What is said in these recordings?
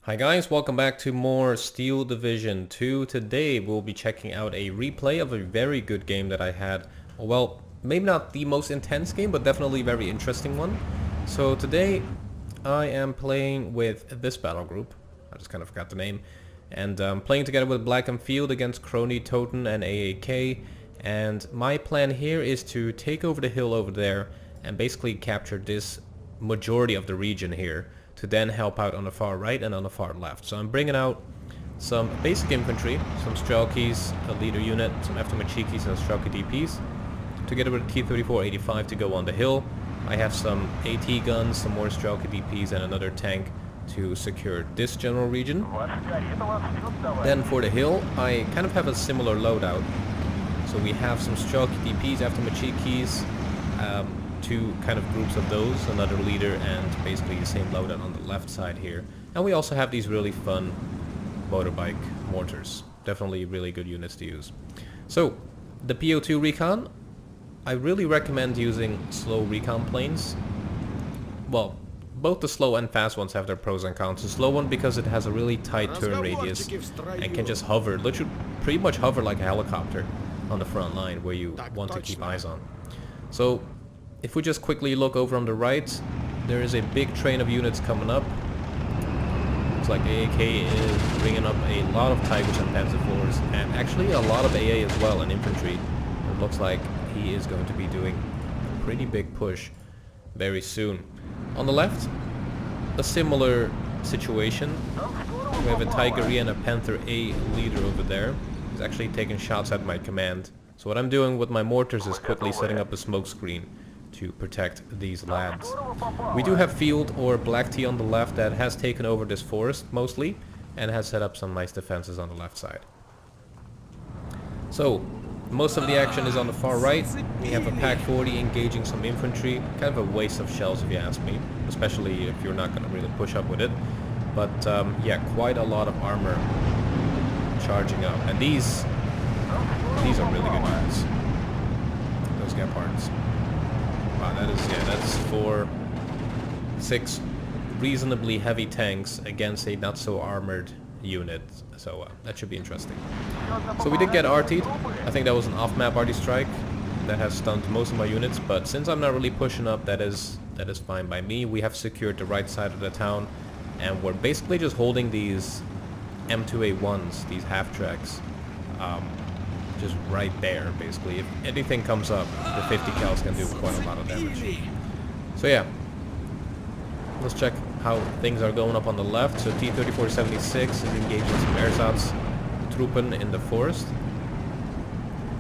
Hi guys, welcome back to more Steel Division 2. Today we'll be checking out a replay of a very good game that I had. Well, maybe not the most intense game, but definitely a very interesting one. So today I am playing with this battle group. I just kind of forgot the name. And playing together with Grnvld against Crony, Toten and AAK. And my plan here is to take over the hill over there and basically capture this majority of the region here, to then help out on the far right and on the far left. So I'm bringing out some basic infantry, some Strelkies, a leader unit, some Mchls and Strelky DPs, together with a T-34-85 to go on the hill. I have some AT guns, some more Strelky DPs and another tank to secure this general region. Then for the hill, I kind of have a similar loadout. So we have some Strelky DPs after Mchls, two kind of groups of those, another leader and basically the same loadout on the left side here. And we also have these really fun motorbike mortars. Definitely really good units to use. So the PO2 recon, I really recommend using slow recon planes. Well, both the slow and fast ones have their pros and cons. The slow one because it has a really tight turn radius and can just hover, literally pretty much hover like a helicopter on the front line where you want to keep eyes on. So if we just quickly look over on the right, there is a big train of units coming up. Looks like AAK is bringing up a lot of Tigers and Panzer IVs, and actually a lot of AA as well, and infantry. It looks like he is going to be doing a pretty big push very soon. On the left, a similar situation. We have a Tiger E and a Panther A leader over there. He's actually taking shots at my command. So what I'm doing with my mortars is quickly setting up a smoke screen to protect these lads. We do have Field or Black Tea on the left that has taken over this forest mostly and has set up some nice defenses on the left side. So most of the action is on the far right. We have a Pack 40 engaging some infantry, kind of a waste of shells if you ask me, especially if you're not going to really push up with it. But yeah, quite a lot of armor charging up, and these are really good units. Those Genpatton. Wow, that's 6 reasonably heavy tanks against a not so armored unit, so that should be interesting. So we did get RT'd. I think that was an off-map RT strike that has stunned most of my units, but since I'm not really pushing up, that is fine by me. We have secured the right side of the town, and we're basically just holding these M2A1s, these half-tracks, just right there, basically. If anything comes up, the 50 cals can do quite a lot of damage. So yeah, let's check how things are going up on the left. So T-34-76 is engaging some ersatz truppen in the forest.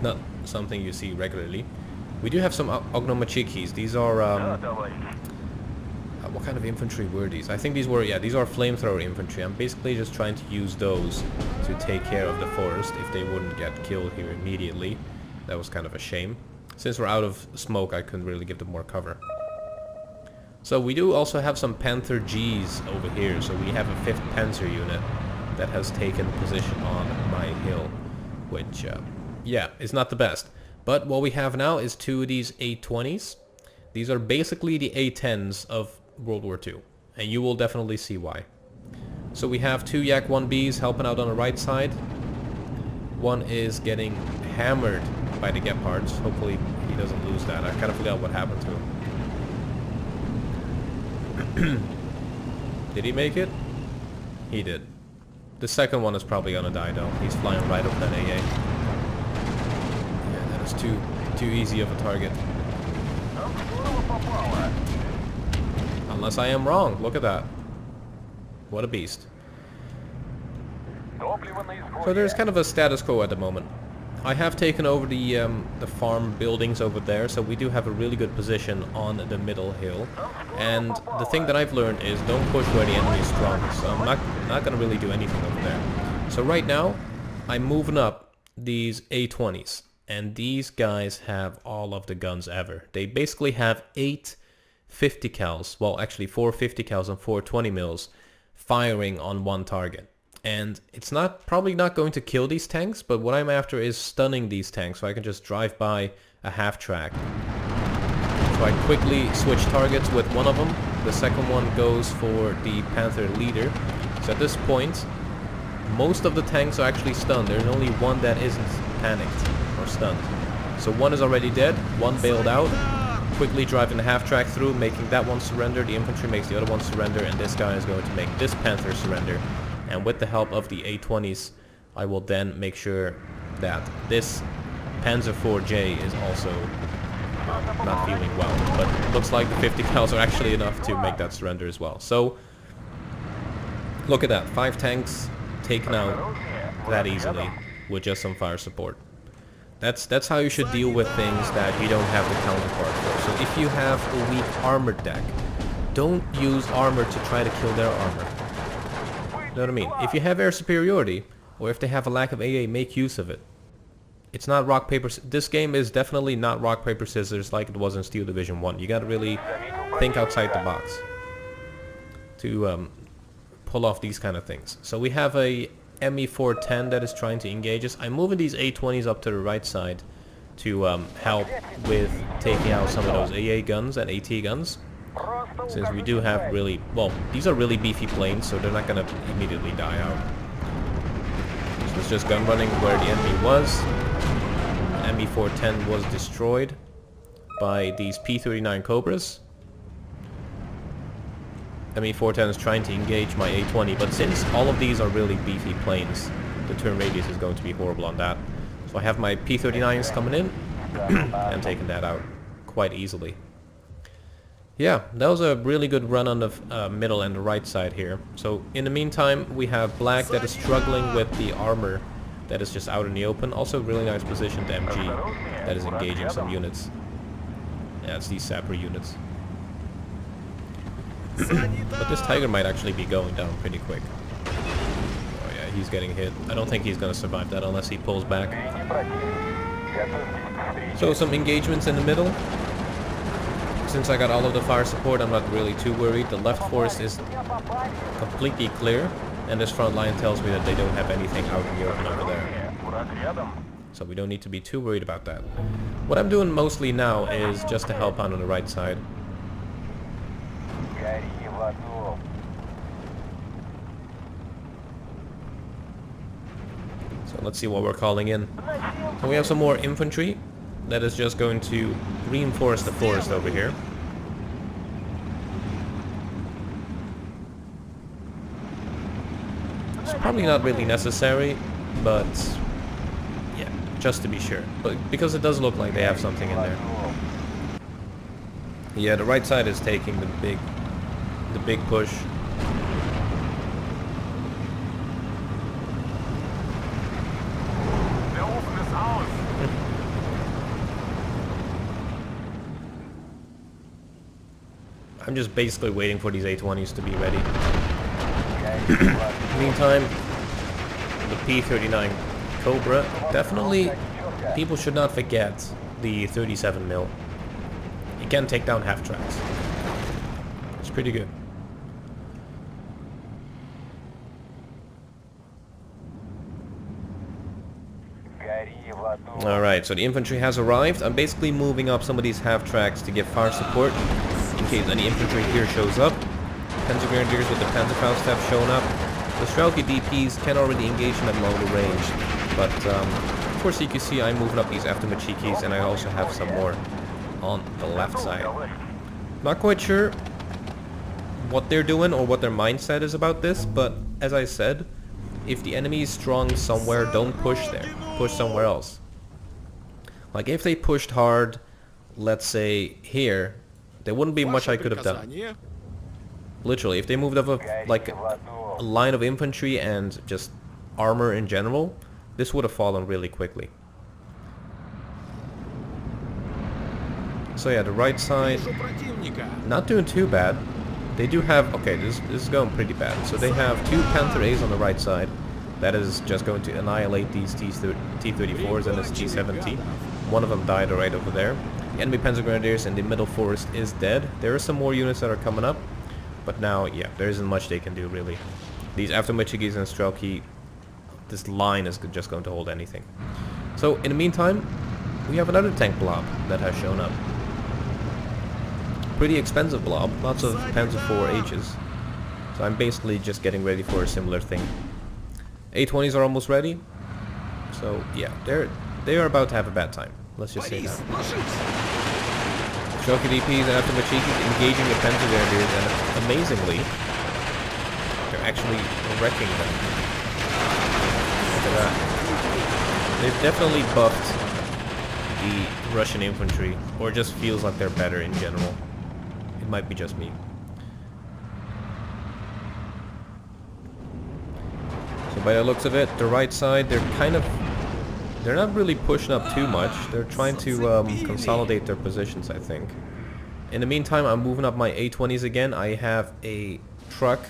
Not something you see regularly. We do have some Ognomachikis. These are what kind of infantry were these? I think these were, yeah, these are flamethrower infantry. I'm basically just trying to use those to take care of the forest if they wouldn't get killed here immediately. That was kind of a shame. Since we're out of smoke, I couldn't really give them more cover. So we do also have some Panther Gs over here. So we have a 5th Panzer unit that has taken position on my hill, which, yeah, is not the best. But what we have now is 2 of these A-20s. These are basically the A-10s of World War II, and you will definitely see why. So we have 2 Yak-1Bs helping out on the right side. One is getting hammered by the Genpatton. Hopefully he doesn't lose that. I kind of forgot what happened to him. Did he make it? He did. The second one is probably gonna die though. He's flying right up that AA. Yeah, that is too easy of a target. Unless I am wrong. Look at that. What a beast. So there's kind of a status quo at the moment. I have taken over the farm buildings over there, so we do have a really good position on the middle hill. And the thing that I've learned is don't push where the enemy is strong. So I'm not going to really do anything over there. So right now, I'm moving up these A-20s. And these guys have all of the guns ever. They basically have 8 50 cals, well actually 4 50 cals and 4 20 mils firing on one target. And it's probably not going to kill these tanks, but what I'm after is stunning these tanks so I can just drive by a half track. So I quickly switch targets with one of them. The second one goes for the Panther leader. So at this point, most of the tanks are actually stunned. There's only one that isn't panicked or stunned. So one is already dead, one bailed out. Quickly driving the half-track through, making that one surrender. The infantry makes the other one surrender, and this guy is going to make this Panther surrender. And with the help of the A20s, I will then make sure that this Panzer IV-J is also not feeling well. But it looks like the 50 cals are actually enough to make that surrender as well. So, look at that. 5 tanks taken out that easily with just some fire support. That's how you should deal with things that you don't have the counterpart for. So if you have a weak armored deck, don't use armor to try to kill their armor. You know what I mean? If you have air superiority, or if they have a lack of AA, make use of it. It's not rock, paper... This game is definitely not rock, paper, scissors like it was in Steel Division 1. You gotta really think outside the box to pull off these kind of things. So we have a ME410 that is trying to engage us. I'm moving these A20s up to the right side to help with taking out some of those AA guns and AT guns. Since we do have really... Well, these are really beefy planes, so they're not gonna immediately die out. So it's just gun running where the enemy was. ME410 was destroyed by these P39 Cobras. ME410 is trying to engage my A20, but since all of these are really beefy planes, the turn radius is going to be horrible on that. So I have my P39s coming in and taking that out quite easily. Yeah, that was a really good run on the middle and the right side here. So in the meantime, we have black that is struggling with the armor that is just out in the open. Also really nice position to MG that is engaging some units. Yeah, it's these sapper units. But this tiger might actually be going down pretty quick. Oh yeah, he's getting hit. I don't think he's gonna survive that unless he pulls back. So some engagements in the middle. Since I got all of the fire support, I'm not really too worried. The left forest is completely clear, and this front line tells me that they don't have anything out in the open over there. So we don't need to be too worried about that. What I'm doing mostly now is just to help out on the right side. So let's see what we're calling in. So we have some more infantry that is just going to reinforce the forest over here. It's probably not really necessary, but yeah, just to be sure. But because it does look like they have something in there. Yeah, the right side is taking the big push. I'm just basically waiting for these A20s to be ready. Meantime, the P39 Cobra, definitely people should not forget the 37mm. It can take down half tracks. It's pretty good. Alright, so the infantry has arrived. I'm basically moving up some of these half tracks to give fire support in case any infantry here shows up. Panzer Grenadiers with the Panzerfaust have shown up. The Strelky DPs can already engage them at longer range, but for CQC I'm moving up these after Machikis, and I also have some more on the left side. Not quite sure what they're doing or what their mindset is about this, but as I said, if the enemy is strong somewhere, don't push there. Push somewhere else. Like if they pushed hard, let's say here, there wouldn't be much I could have done. Literally, if they moved up like a line of infantry and just armor in general, this would have fallen really quickly. So yeah, the right side, not doing too bad. They do have, okay, this is going pretty bad. So they have 2 Panther A's on the right side. That is just going to annihilate these T-34s and this T-70. One of them died right over there. The enemy Panzer Grenadiers in the middle forest is dead. There are some more units that are coming up. But now, yeah, there isn't much they can do, really. These after Machikis and Strelky, this line is just going to hold anything. So, in the meantime, we have another tank blob that has shown up. Pretty expensive blob, lots of Panzer IV H's. So I'm basically just getting ready for a similar thing. A20s are almost ready. So yeah, they are about to have a bad time. Let's just say that. Shoki DPs and after Machiki engaging the Pentagrenadiers, and amazingly, they're actually wrecking them. Look at that. They've definitely buffed the Russian infantry, or it just feels like they're better in general. It might be just me. So by the looks of it, the right side, they're not really pushing up too much. They're trying to consolidate their positions, I think. In the meantime, I'm moving up my A20s again. I have a truck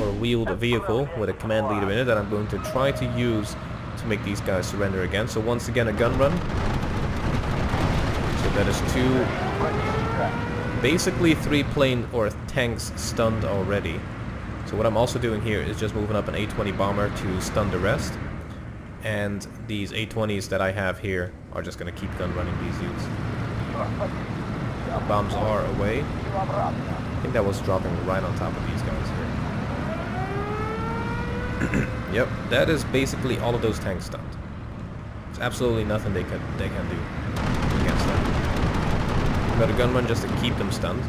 or wheeled vehicle with a command leader in it that I'm going to try to use to make these guys surrender again. So once again, a gun run. So that is basically 3 plane or tanks stunned already. So what I'm also doing here is just moving up an A20 bomber to stun the rest. And these A20s that I have here are just going to keep gun running these dudes. The bombs are away. I think that was dropping right on top of these guys here. Yep, that is basically all of those tanks stunned. There's absolutely nothing they can do against them. Got a gun run just to keep them stunned.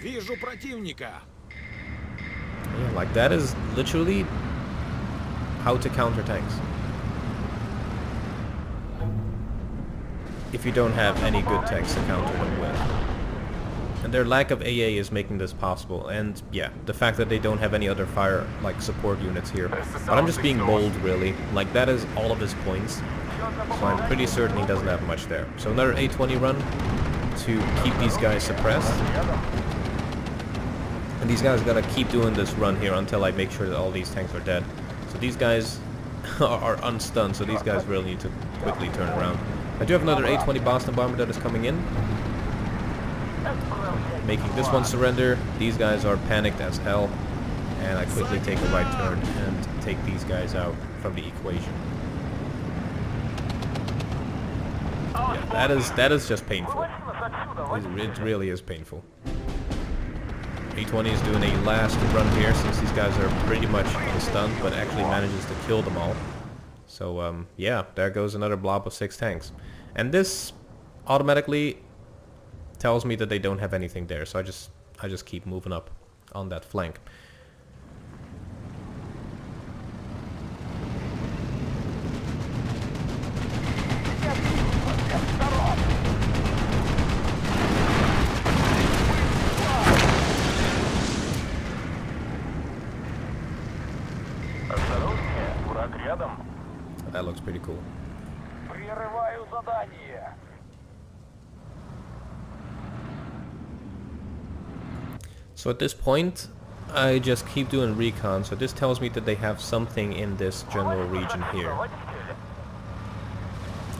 Вижу противника. Yeah, like that is literally how to counter tanks. If you don't have any good tanks to counter them with. And their lack of AA is making this possible. And yeah, the fact that they don't have any other fire like support units here. But I'm just being bold really. Like that is all of his points. So I'm pretty certain he doesn't have much there. So another A20 run to keep these guys suppressed. And these guys gotta keep doing this run here until I make sure that all these tanks are dead. So these guys are unstunned, so these guys really need to quickly turn around. I do have another A20 Boston bomber that is coming in. Making this one surrender. These guys are panicked as hell. And I quickly take a right turn and take these guys out from the equation. Yeah, that is just painful. It really is painful. A20 is doing a last run here since these guys are pretty much stunned, but actually manages to kill them all. So yeah, there goes another blob of 6 tanks. And this automatically tells me that they don't have anything there, so I just keep moving up on that flank. That looks pretty cool. So at this point, I just keep doing recon. So this tells me that they have something in this general region here,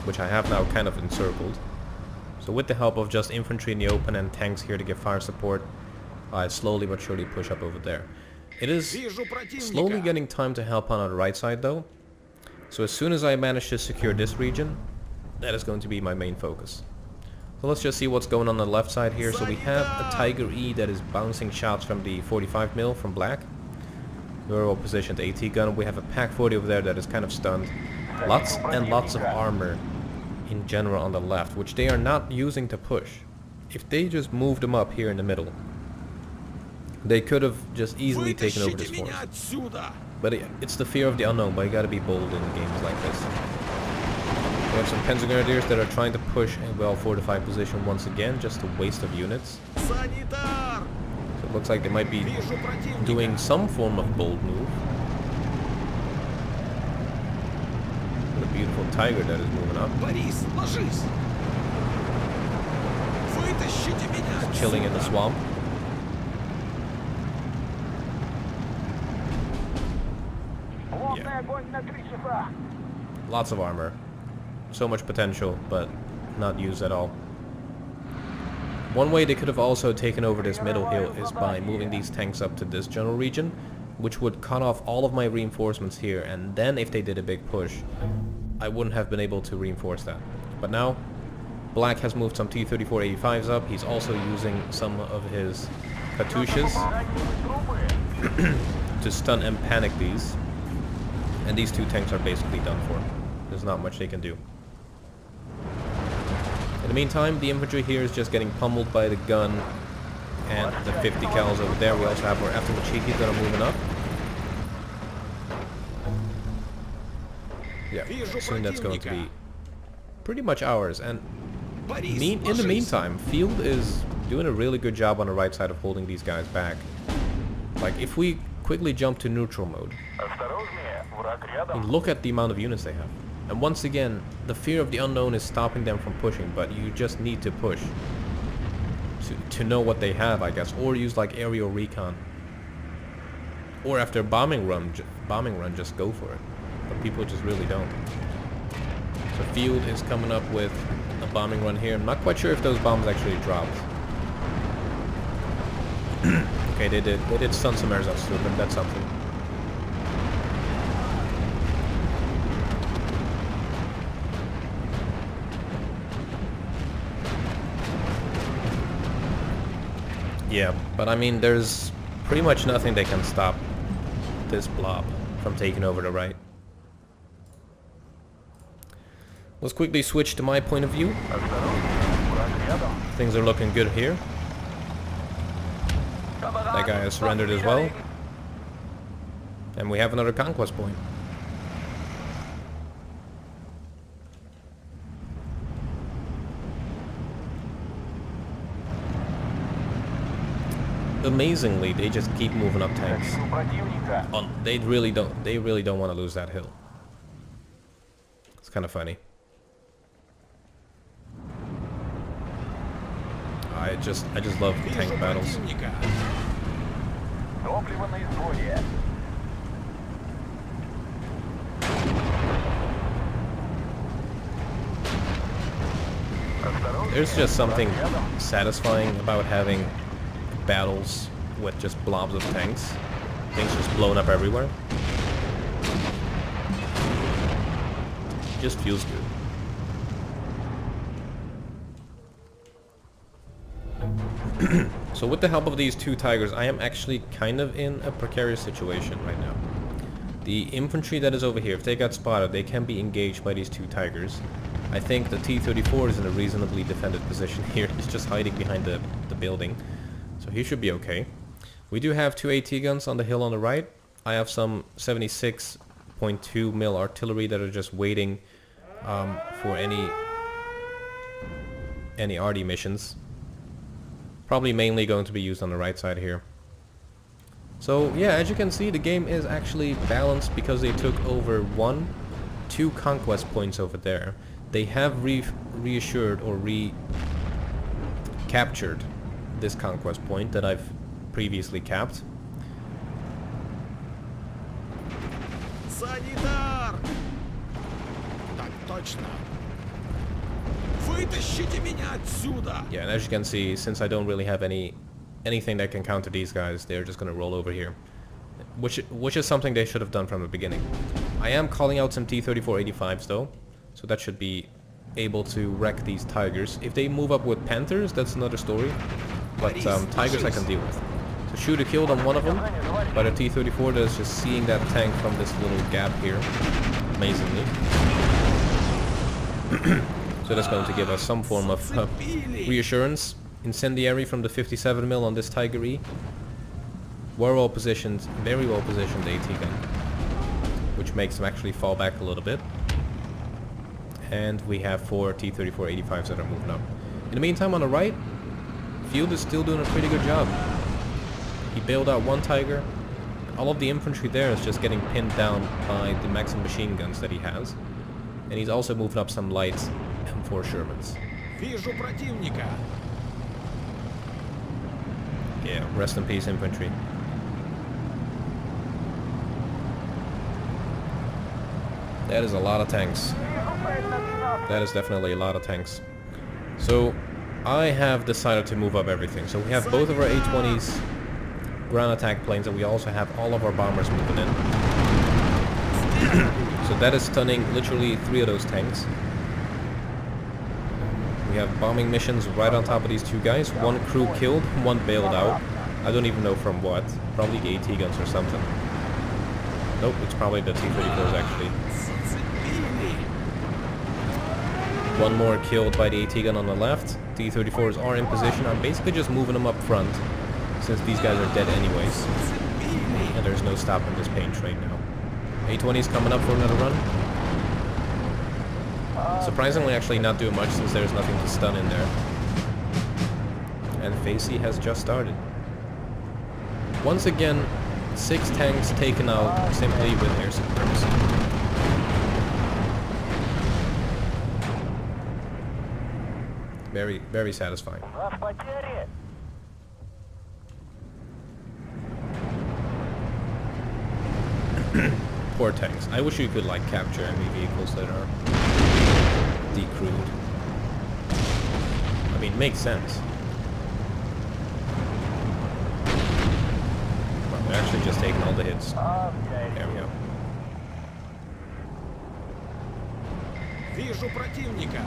which I have now kind of encircled. So with the help of just infantry in the open and tanks here to give fire support, I slowly but surely push up over there. It is slowly getting time to help on the right side though. So as soon as I manage to secure this region, that is going to be my main focus. So let's just see what's going on the left side here. So we have a Tiger E that is bouncing shots from the 45mm from black. Very well positioned AT gun. We have a Pak 40 over there that is kind of stunned. Lots and lots of armor in general on the left, which they are not using to push. If they just moved them up here in the middle, they could have just easily taken over this force. But it's the fear of the unknown, but you gotta be bold in games like this. We have some Pentagrenadiers that are trying to push a well-fortified position once again, just a waste of units. So it looks like they might be doing some form of bold move. What a beautiful tiger that is moving up. Just chilling in the swamp. Yeah. Lots of armor. So much potential, but not used at all. One way they could have also taken over this middle hill is by moving these tanks up to this general region, which would cut off all of my reinforcements here, and then if they did a big push, I wouldn't have been able to reinforce that. But now, Black has moved some T-34-85s up. He's also using some of his Katyushas to stun and panic these. And these two tanks are basically done for. There's not much they can do. In the meantime, the infantry here is just getting pummeled by the gun and the 50 cals over there. We also have our aftermachines that are moving up. Yeah, soon that's going to be pretty much ours. And in the meantime, Field is doing a really good job on the right side of holding these guys back. Like, if we quickly jump to neutral mode, I mean, look at the amount of units they have. And once again, the fear of the unknown is stopping them from pushing, but you just need to push to know what they have, I guess, or use like aerial recon, or after a bombing run, just go for it. But people just really don't. So Field is coming up with a bombing run here. I'm not quite sure if those bombs actually dropped. Okay, they did stun some airsoft too, but that's something. Yeah, but I mean, there's pretty much nothing that can stop this blob from taking over the right. Let's quickly switch to my point of view. Things are looking good here. That guy has surrendered as well. And we have another conquest point. Amazingly, they just keep moving up tanks. Oh, they really don't want to lose that hill. It's kind of funny. I just love the tank battles. There's just something satisfying about having battles with just blobs of tanks. Things just blown up everywhere. It just feels good. So with the help of these two tigers, I am actually kind of in a precarious situation right now. The infantry that is over here, if they got spotted, they can be engaged by these two tigers. I think the T-34 is in a reasonably defended position here. He's just hiding behind the building. So he should be okay. We do have two AT guns on the hill on the right. I have some 76.2 mil artillery that are just waiting for any RD missions. Probably mainly going to be used on the right side here. So yeah, as you can see, the game is actually balanced because they took over two conquest points over there. They have reassured or recaptured this conquest point that I've previously capped. Санитар! Так точно. Вытащите меня отсюда! Yeah, and as you can see, since I don't really have anything that can counter these guys, they're just gonna roll over here. Which is something they should have done from the beginning. I am calling out some T-34-85s though, so that should be able to wreck these tigers. If they move up with Panthers, that's another story. But tigers I can deal with. So shooter killed on one of them, but a T-34 that's just seeing that tank from this little gap here, amazingly. So that's going to give us some form of reassurance. Incendiary from the 57 mil on this Tiger E. Very well positioned AT gun, which makes them actually fall back a little bit. And we have 4 T-34-85s that are moving up. In the meantime, on the right, Field is still doing a pretty good job. He bailed out one Tiger. All of the infantry there is just getting pinned down by the maximum machine guns that he has. And he's also moving up some light M4 Shermans. Вижу противника. Yeah, rest in peace, infantry. That is a lot of tanks. That is definitely a lot of tanks. So I have decided to move up everything. So we have both of our A-20s ground attack planes, and we also have all of our bombers moving in. So that is stunning literally 3 of those tanks. We have bombing missions right on top of these two guys. 1 crew killed, 1 bailed out. I don't even know from what. Probably the AT guns or something. Nope, it's probably the T-34s actually. One more killed by the AT gun on the left. T-34s are in position. I'm basically just moving them up front, since these guys are dead anyways. And there's no stopping this paint train now. A-20's coming up for another run. Surprisingly actually not doing much since there's nothing to stun in there. And Facey has just started. Once again, 6 tanks taken out simply with air supremacy. Very, very satisfying. Poor tanks. I wish you could like capture enemy vehicles that are decrewed. I mean, makes sense. Well, they're actually just taking all the hits. There we go. Вижу противника.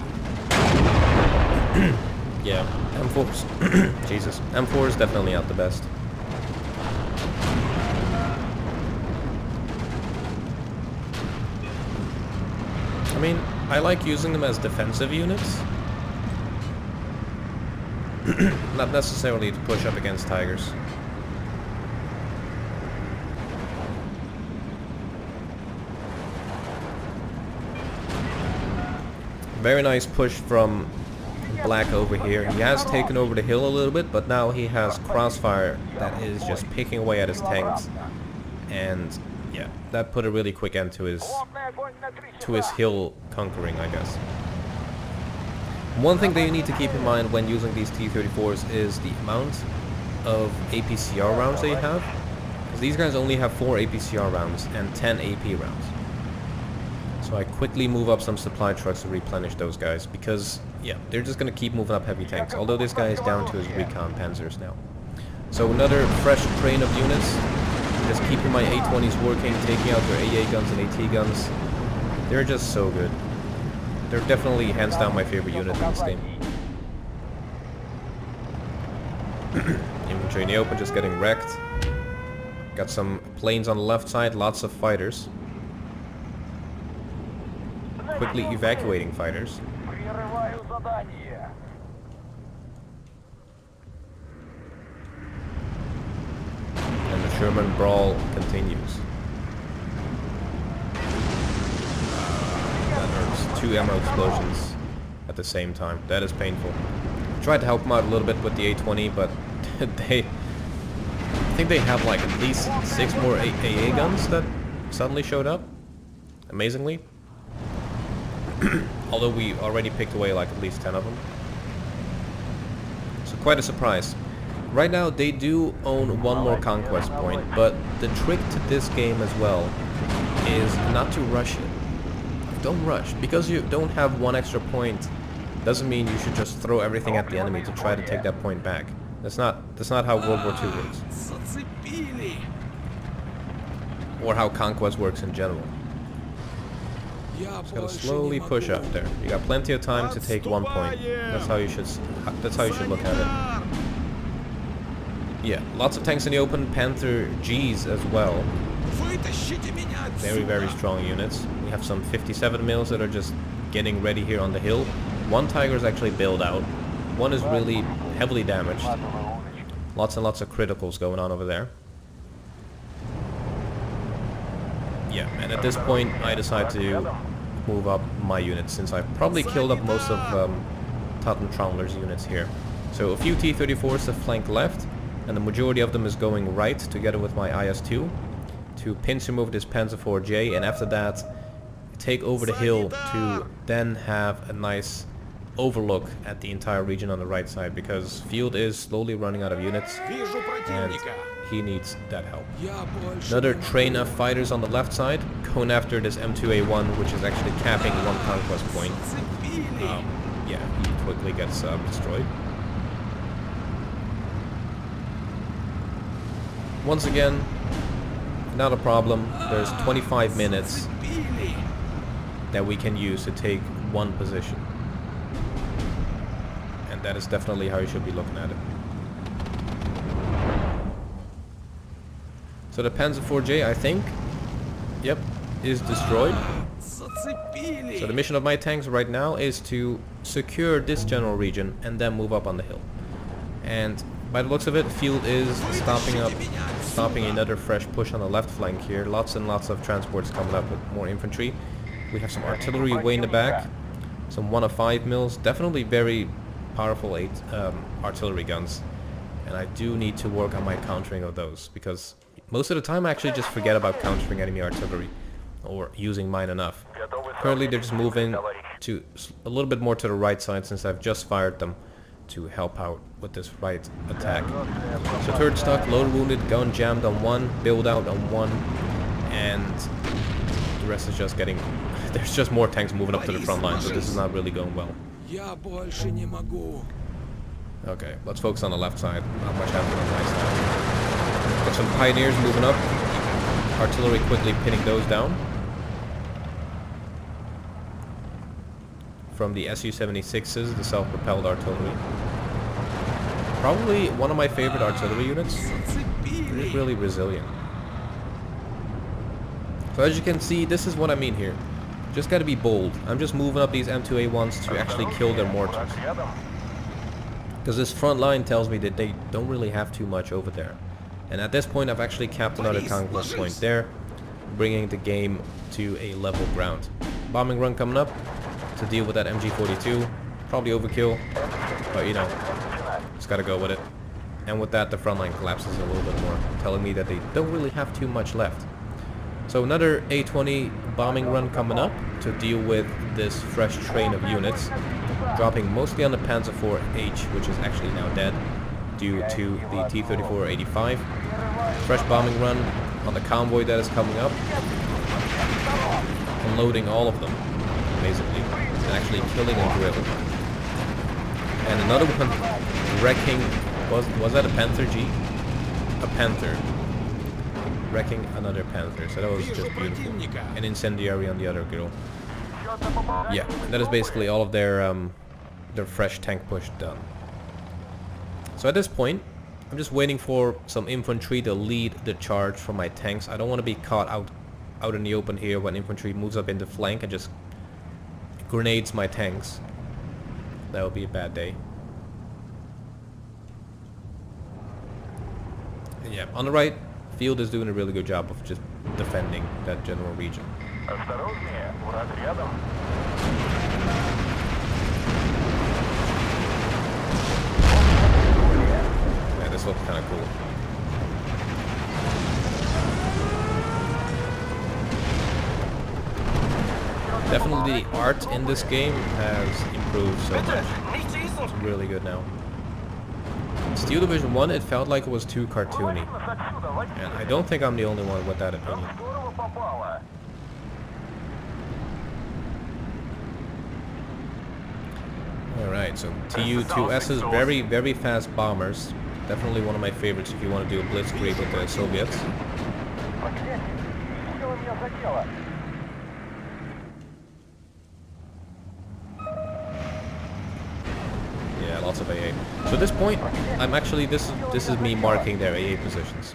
Yeah, M4's Jesus. M4 is definitely not the best. I mean, I like using them as defensive units. Not necessarily to push up against tigers. Very nice push from Black over here. He has taken over the hill a little bit, but now he has Crossfire that is just picking away at his tanks. And yeah, that put a really quick end to his hill conquering, I guess. One thing that you need to keep in mind when using these T-34s is the amount of APCR rounds that you have. Because these guys only have 4 APCR rounds and 10 AP rounds. So I quickly move up some supply trucks to replenish those guys, because yeah, they're just gonna keep moving up heavy tanks, although this guy is down to his recon panzers now. So another fresh train of units, just keeping my A-20s working, taking out their AA guns and AT guns. They're just so good. They're definitely hands down my favorite unit in this game. Infantry in the open just getting wrecked. Got some planes on the left side, lots of fighters. Quickly evacuating fighters. And the Sherman brawl continues. That hurts. 2 ammo explosions at the same time. That is painful. Tried to help them out a little bit with the A-20, but I think they have like at least 6 more AA guns that suddenly showed up. Amazingly. Although we already picked away like at least 10 of them. So quite a surprise. Right now they do own 1 more conquest point, but the trick to this game as well is not to rush it. Don't rush. Because you don't have 1 extra point doesn't mean you should just throw everything at the enemy to try to take that point back. That's not how World War II works. Or how conquest works in general. Just gotta slowly push up there. You got plenty of time to take 1 point. That's how you should look at it. Yeah, lots of tanks in the open. Panther Gs as well. Very, very strong units. We have some 57 mils that are just getting ready here on the hill. 1 tiger is actually bailed out. 1 is really heavily damaged. Lots and lots of criticals going on over there. Yeah, and at this point I decide to move up my units, since I've probably killed up most of Totten Trommler's units here. So a few T-34s to flank left, and the majority of them is going right, together with my IS-2, to pinch remove this Panzer IV-J, and after that take over the hill to then have a nice overlook at the entire region on the right side, because Field is slowly running out of units and he needs that help. Another train of fighters on the left side going after this M2A1, which is actually capping 1 conquest point. Yeah, he quickly gets destroyed. Once again, not a problem. There's 25 minutes that we can use to take 1 position. And that is definitely how you should be looking at it. So the Panzer IV-J, I think, yep, is destroyed. Зацепили. So the mission of my tanks right now is to secure this general region and then move up on the hill. And by the looks of it, Field is stopping another fresh push on the left flank here. Lots and lots of transports coming up with more infantry. We have some artillery way in the back, some 1 of 5 mils, definitely very powerful artillery guns. And I do need to work on my countering of those, because most of the time I actually just forget about countering enemy artillery or using mine enough. Currently they're just moving to a little bit more to the right side since I've just fired them to help out with this right attack. So turret stuck, load wounded, gun jammed on 1, build out on 1, and the rest is just getting... There's just more tanks moving up to the front line, so this is not really going well. Я больше не могу. Okay, let's focus on the left side. Not much happening on my side. Got some pioneers moving up. Artillery quickly pinning those down. From the Su-76s, the self-propelled artillery. Probably one of my favorite artillery units. It's really resilient. So as you can see, this is what I mean here. Just gotta be bold. I'm just moving up these M2A1s to actually kill their mortars. Because this front line tells me that they don't really have too much over there. And at this point I've actually capped another conquest point there, bringing the game to a level ground. Bombing run coming up to deal with that MG42. Probably overkill, but you know, just gotta go with it. And with that the front line collapses a little bit more, telling me that they don't really have too much left. So another A20 bombing run coming up to deal with this fresh train of units, dropping mostly on the Panzer IV-H, which is actually now dead due to the T-34-85. Fresh bombing run on the convoy that is coming up, unloading all of them, basically, and actually killing a Grimm. And another one wrecking, was that a Panther G? A Panther. Wrecking another Panther, so that was just beautiful. An incendiary on the other girl. Yeah, and that is basically all of their fresh tank push done. So at this point, I'm just waiting for some infantry to lead the charge from my tanks. I don't want to be caught out in the open here when infantry moves up in the flank and just grenades my tanks. That would be a bad day. And yeah, on the right, Field is doing a really good job of just defending that general region. Yeah, this looks kind of cool. Definitely the art in this game has improved so much. It's really good now. Steel Division 1, it felt like it was too cartoony. And I don't think I'm the only one with that opinion. Alright, so Tu-2S's very, very fast bombers. Definitely one of my favorites if you want to do a blitzkrieg with the Soviets. Yeah, lots of AA. So at this point, I'm actually, this is me marking their AA positions.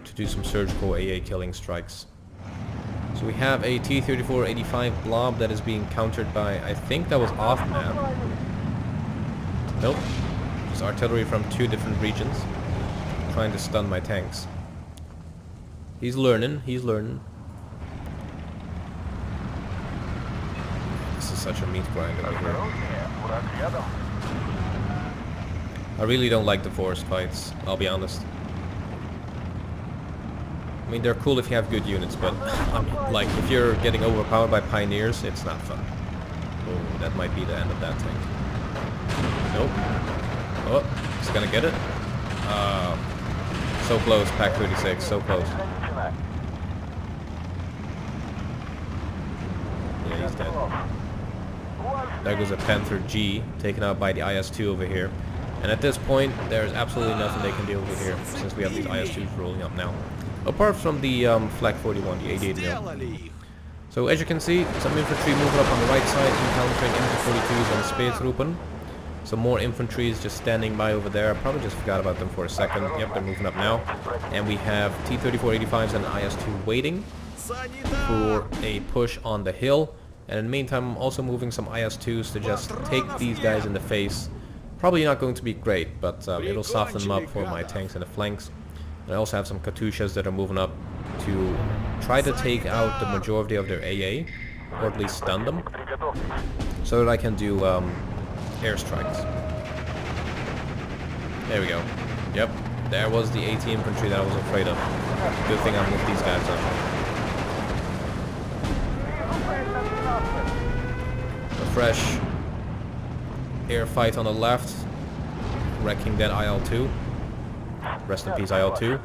To do some surgical AA killing strikes. So we have a T-34-85 blob that is being countered by, I think that was off-map. Nope. Just artillery from 2 different regions. Trying to stun my tanks. He's learning, he's learning. This is such a meat grind over here. I really don't like the forest fights, I'll be honest. I mean, they're cool if you have good units, but I mean, like, if you're getting overpowered by pioneers, it's not fun. Oh, that might be the end of that thing. Nope. Oh, he's gonna get it. So close, Pack 36, so close. Yeah, he's dead. There goes a Panther G, taken out by the IS-2 over here. And at this point, there's absolutely nothing they can do over here, since we have these IS-2s rolling up now. Apart from the Flak 41, the 88 mil. So as you can see, some infantry moving up on the right side, encountering MG42s and Speertruppen. Some more infantry is just standing by over there. I probably just forgot about them for a second. Yep, they're moving up now. And we have T-3485s and IS-2 waiting for a push on the hill. And in the meantime, I'm also moving some IS-2s to just take these guys in the face. Probably not going to be great, but it'll soften them up for my tanks in the flanks. And I also have some Katyushas that are moving up to try to take out the majority of their AA, or at least stun them, so that I can do airstrikes. There we go. Yep, there was the AT infantry that I was afraid of. Good thing I moved these guys up. A fresh air fight on the left, wrecking that IL-2. Rest in peace, IL-2.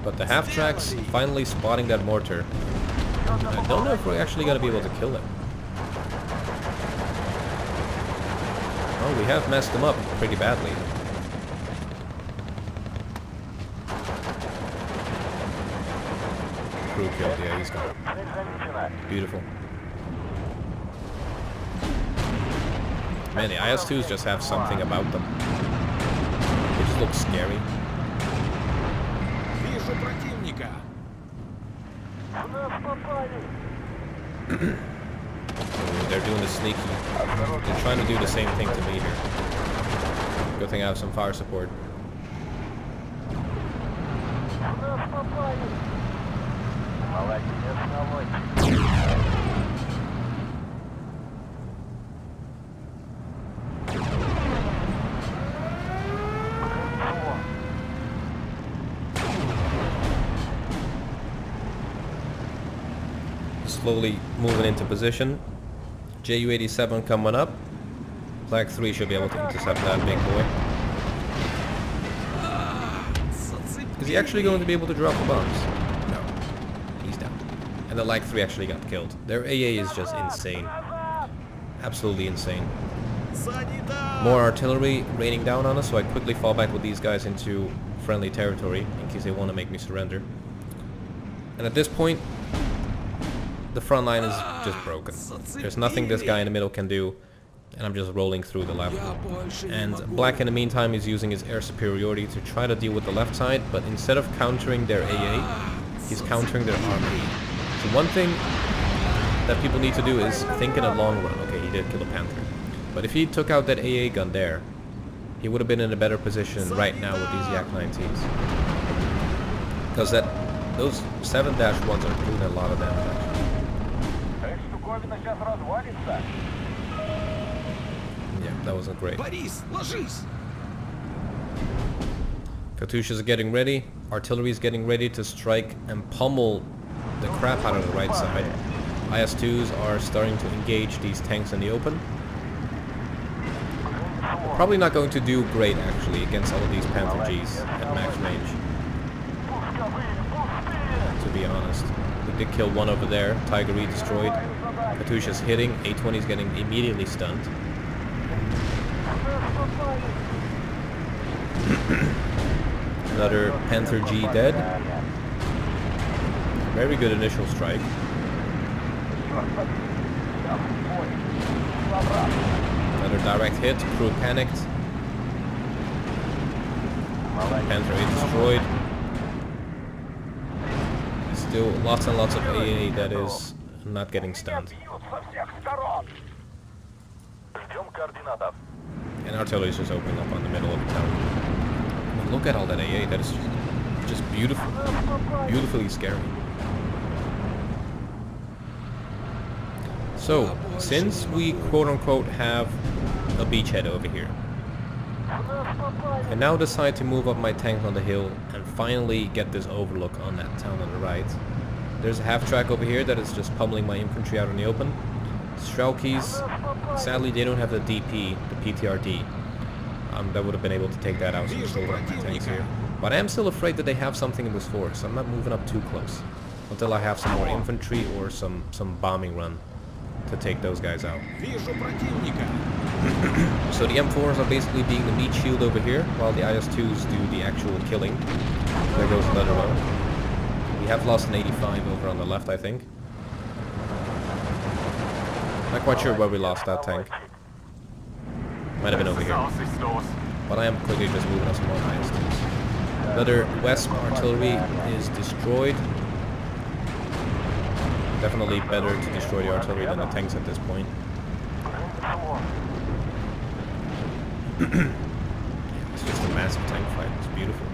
But the half-tracks finally spotting that mortar. I don't know if we're actually going to be able to kill them. Oh, we have messed them up pretty badly. Frew killed, yeah, he's gone. Beautiful. Man, the IS-2s just have something about them. They just look scary. They're doing the sneaky. They're trying to do the same thing to me here. Good thing I have some fire support. Slowly moving into position. Ju-87 coming up. Black 3 should be able to intercept that big boy. Is he actually going to be able to drop the bombs? No. He's down. And the Lag 3 actually got killed. Their AA is just insane. Absolutely insane. More artillery raining down on us, so I quickly fall back with these guys into friendly territory in case they want to make me surrender. And at this point, the front line is just broken. There's nothing this guy in the middle can do, and I'm just rolling through the left. And Black in the meantime is using his air superiority to try to deal with the left side, but instead of countering their AA, he's countering their army. So one thing that people need to do is think in a long run. Okay, he did kill a Panther. But if he took out that AA gun there, he would have been in a better position right now with these Yak-19s. Because those 7-1s are doing a lot of damage actually. Yeah, that wasn't great. Katyushas are getting ready. Artillery is getting ready to strike and pummel the crap out of the right side. IS-2s are starting to engage these tanks in the open. We're probably not going to do great actually against all of these Panther Gs at max range. To be honest. We did kill one over there. Tiger E destroyed. Katyusha's hitting. A-20's getting immediately stunned. Another Panther G dead. Very good initial strike. Another direct hit. Crew panicked. Panther A destroyed. Still lots and lots of AA that is not getting stunned. And artillery is just opening up on the middle of the town. I mean, look at all that AA. That is just beautiful. Beautifully scary. So, since we quote-unquote have a beachhead over here, I now decide to move up my tank on the hill and finally get this overlook on that town on the right. There's a half-track over here that is just pummeling my infantry out in the open. Strelkies, sadly they don't have the DP, the PTRD. That would have been able to take that out, so I'm still running my tanks here. But I am still afraid that they have something in this forest, so I'm not moving up too close. Until I have some more infantry or some bombing run to take those guys out. So the M4s are basically being the meat shield over here, while the IS-2s do the actual killing. There goes another one. We have lost an 85 over on the left, I think. Not quite sure where we lost that tank. Might have been over here. But I am quickly just moving on some more IS-2s. Another Wesp artillery is destroyed. Definitely better to destroy the artillery than the tanks at this point. It's just a massive tank fight. It's beautiful.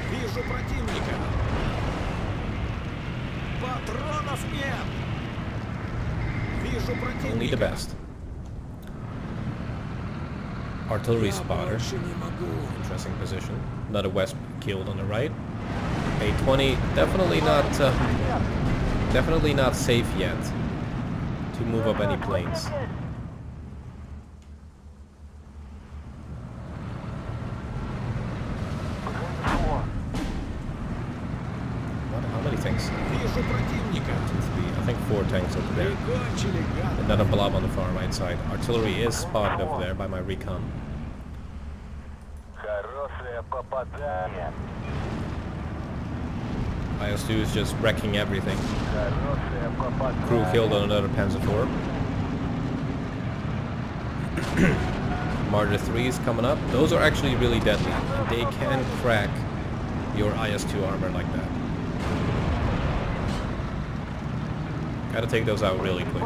Вижу противника. Патронов нет. Вижу противника. Only the best. Artillery spotter. Interesting position. Another Wesp killed on the right. A-20 definitely not safe yet to move up any planes. How many tanks? 2, 3, I think 4 tanks over there. Another blob on the far right side. Artillery is spotted over there by my recon. IS-2 is just wrecking everything. Crew killed on another Panzer IV. Marder 3s coming up. Those are actually really deadly. And they can crack your IS-2 armor like that. Gotta take those out really quick.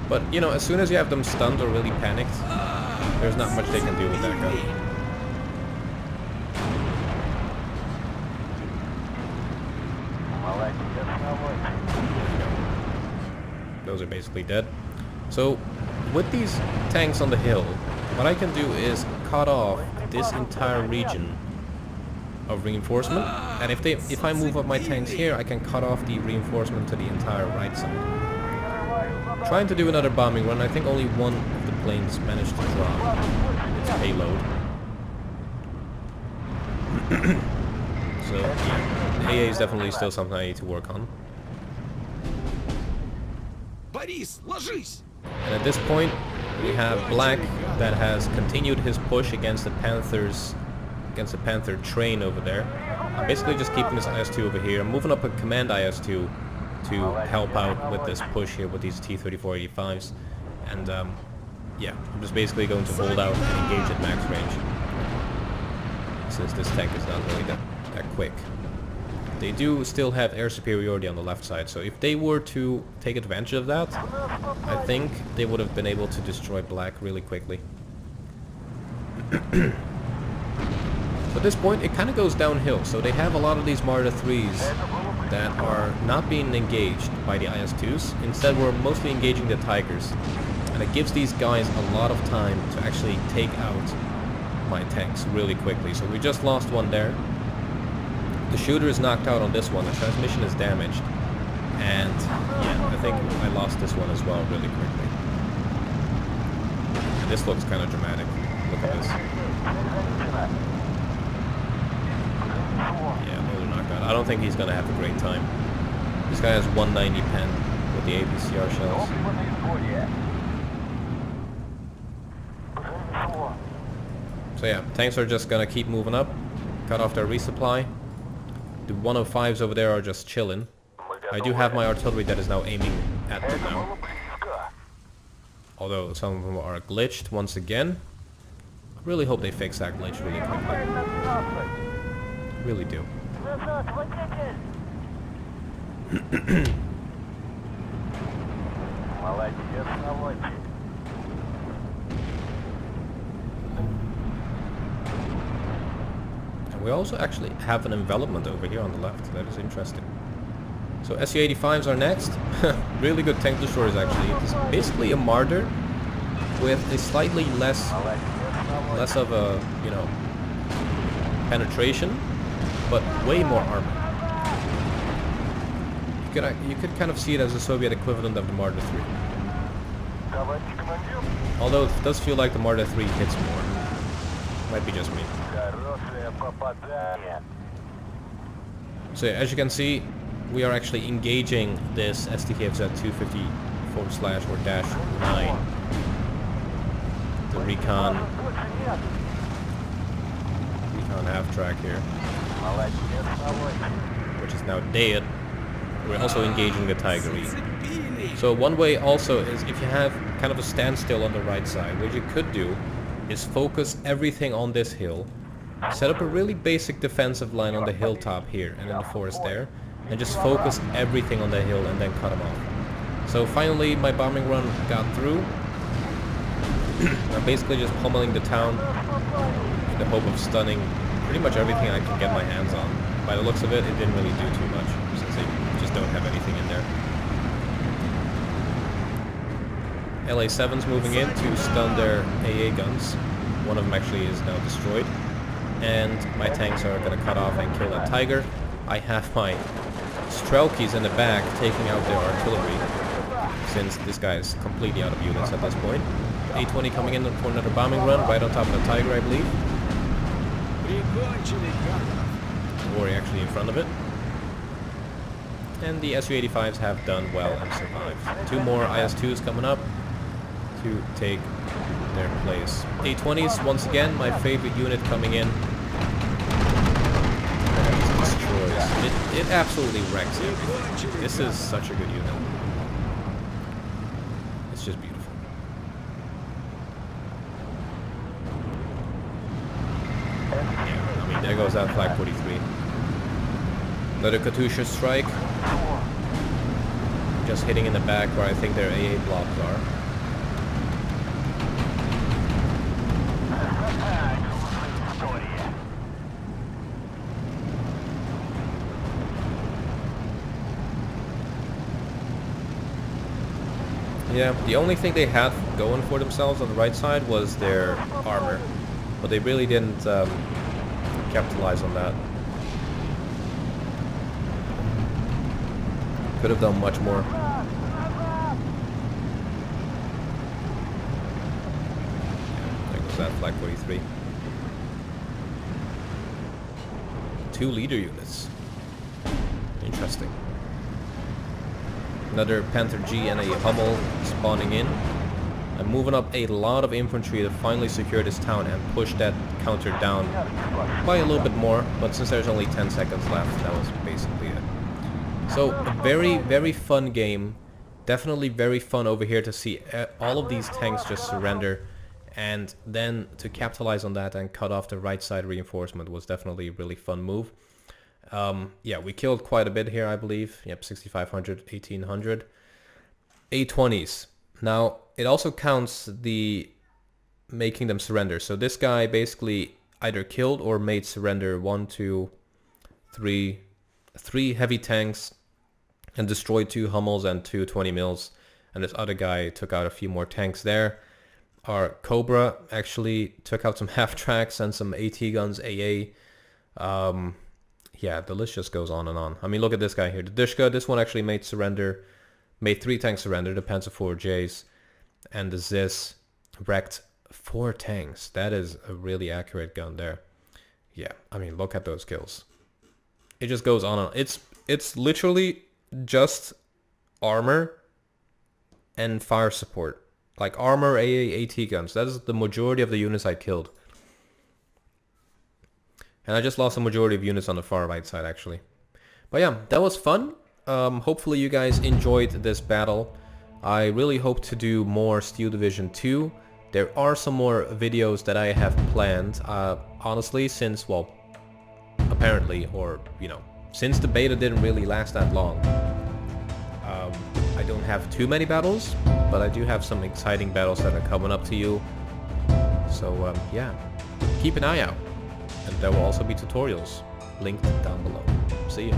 But, you know, as soon as you have them stunned or really panicked, there's not much they can do with that gun. Those are basically dead. So, with these tanks on the hill, what I can do is cut off this entire region of reinforcement, and if I move up my tanks here, I can cut off the reinforcement to the entire right side. Trying to do another bombing run. I think only one of the planes managed to drop its payload. So yeah, the AA is definitely still something I need to work on. And at this point, we have Black that has continued his push against the Panthers, against the Panther train over there. I'm basically just keeping this IS-2 over here. I'm moving up a command IS-2 to help out with this push here with these T-3485s. And yeah, I'm just basically going to hold out and engage at max range, since this tank is not really that quick. They do still have air superiority on the left side, so if they were to take advantage of that, I think they would have been able to destroy Black really quickly. At this point, it kind of goes downhill, so they have a lot of these Marder 3s that are not being engaged by the IS-2s. Instead, we're mostly engaging the Tigers, and it gives these guys a lot of time to actually take out my tanks really quickly. So we just lost one there. The shooter is knocked out on this one, the transmission is damaged, and yeah, I think I lost this one as well really quickly. And this looks kind of dramatic. Look at this. Yeah, those are knocked out. I don't think he's going to have a great time. This guy has 190 pen with the APCR shells. So yeah, tanks are just going to keep moving up, cut off their resupply. The 105s over there are just chilling. I do have my artillery that is now aiming at them now. Although some of them are glitched once again. I really hope they fix that glitch really quickly. Really do. And we also actually have an envelopment over here on the left. That is interesting. So Su-85s are next. Really good tank destroyers actually. It's basically a Marder with a slightly less of a, you know, penetration, but way more armor. You could kind of see it as a Soviet equivalent of the Marder 3. Although it does feel like the Marder 3 hits more. Might be just me. So as you can see, we are actually engaging this STKFZ 250 /9 the recon half track here, which is now dead. We're also engaging the Tiger E. So one way also is if you have kind of a standstill on the right side, what you could do is focus everything on this hill, set up a really basic defensive line on the hilltop here and in the forest there, and just focus everything on the hill and then cut them off. So finally my bombing run got through. I'm basically just pummeling the town in the hope of stunning pretty much everything I can get my hands on. By the looks of it, it didn't really do too much since they just don't have anything in there. LA7's moving in to stun their AA guns. One of them actually is now destroyed. And my tanks are going to cut off and kill that Tiger. I have my Strelkies in the back taking out their artillery, since this guy is completely out of units at this point. A20 coming in for another bombing run right on top of the Tiger, I believe. Or actually in front of it. And the Su-85s have done well and survived. 2 more IS-2s coming up to take their place. A-20s, once again, my favorite unit coming in. It destroys. It absolutely wrecks everything. This is such a good unit. It's just beautiful. Yeah, I mean, there goes that Flag 43. Another Katusha strike. Just hitting in the back where I think their AA blocks are. Yeah, the only thing they had going for themselves on the right side was their armor. But they really didn't capitalize on that. Could have done much more. There goes that Flag 43. 2 leader units. Interesting. Another Panther G and a Hummel spawning in. I'm moving up a lot of infantry to finally secure this town and push that counter down by a little bit more, but since there's only 10 seconds left, that was basically it. So, a very, very fun game. Definitely very fun over here to see all of these tanks just surrender, and then to capitalize on that and cut off the right side reinforcement was definitely a really fun move. Yeah, we killed quite a bit here, I believe. Yep, 6,500, 1,800. A-20s. Now, it also counts the making them surrender. So this guy basically either killed or made surrender 1, 2, 3 heavy tanks and destroyed 2 Hummels and 2 20 mils. And this other guy took out a few more tanks there. Our Cobra actually took out some half tracks and some AT guns, AA. Yeah, the list just goes on and on. I mean, look at this guy here. The Dushka, this one actually made 3 tanks surrender, the Panzer IV Js, and the Ziz wrecked 4 tanks. That is a really accurate gun there. Yeah, I mean, look at those kills. It just goes on and on. It's literally just armor and fire support. Like armor, AA, AT guns. That is the majority of the units I killed. And I just lost the majority of units on the far right side, actually. But yeah, that was fun. Hopefully you guys enjoyed this battle. I really hope to do more Steel Division 2. There are some more videos that I have planned. Honestly, since, well, apparently, or, you know, since the beta didn't really last that long, I don't have too many battles, but I do have some exciting battles that are coming up to you. So, yeah, keep an eye out. And there will also be tutorials linked down below. See you.